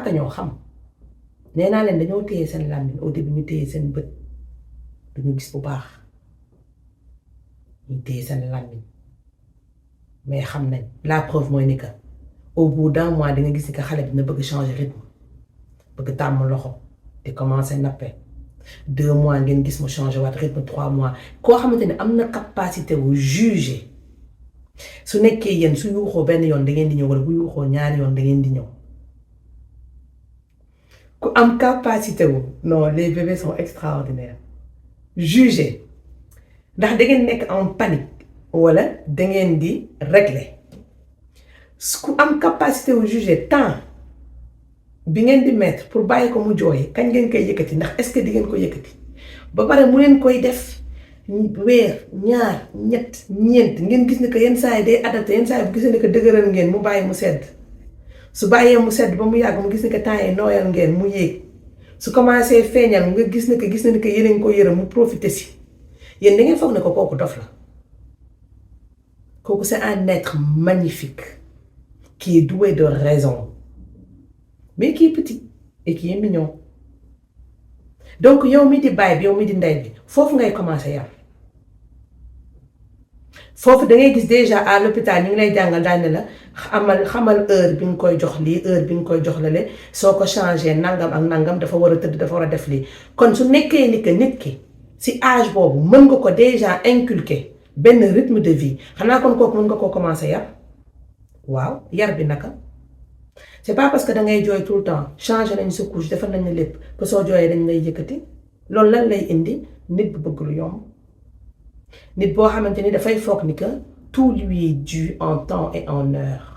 ñàkk ñoo xam nee naa leen dañoo téye seen làmmiñ au début ñu téye seen bët duñu gis bu baax ñu téye seen làmmiñ mais xam nañ la preuve mooy ni que au bout d'un mois di nga gis ni que xale bi dina bëgg changer rythme bëgg tàmm loxo di commencer nappe 2 mois ngeen gis mu changer waat rythme 3 mois koo xamante ne am na capacité wu juger su nekkee yéen su yuuxoo benn yoon da ngeen di ñëw wala bu yuuxoo ñaari yoon da ngeen di ñëw ku am capacité wu non les bébés sont extraordinaires juger ndax da ngeen nekk en panique wala da ngeen di régler ku am capacité wu juger temps bi ngeen di mettre pour bàyyi ko mu jooy kañ ngeen koy yëkkati ndax est-ce que di ngeen ko yëkkati ba pare mu leen koy def weer ñaar ñett ñeent ngeen gis ne que yenn saa yi day adapté yenn saa yi bu gisee ne que dëgëral ngeen mu bàyyi mu sedd su bàyyee mu sedd ba mu yàgg mu gis ne que temps yi nooyal ngeen mu yéeg su commencé feeñal nga gis ne que yeneen ko yërëm mu profité si yéen da ngeen foog ne ko kooku dof la kooku c'est un être magnifique qui est doué de raison mais qui est petit et qui est mignon donc yow mi di baay bi yow mi di ndey bi foofu ngay commencer yar foofu da ngay gis déjà à l'hôpital ñu ngi lay jàngal daañu ne la xamal heure bi nga koy jox lii heure bi nga koy jox lale soo ko changé nangam ak nangam dafa war a tëdd dafa war a def lii kon su nekkee ni que nit ki si âge boobu mën nga ko déjà inculquer benn rythme de vie xanaa kon kooku mën nga koo commencer yar waaw yar bi naka c'est pas parce que da ngay jooy tout le temps changer nañ sa couche defal nañ la lépp que soo jooyee dañ lay yëkkati loolu lan lay indi nit bu bëgg lu yomb nit boo xamante ni dafay foog ni que tout lui est dû en temps et en heure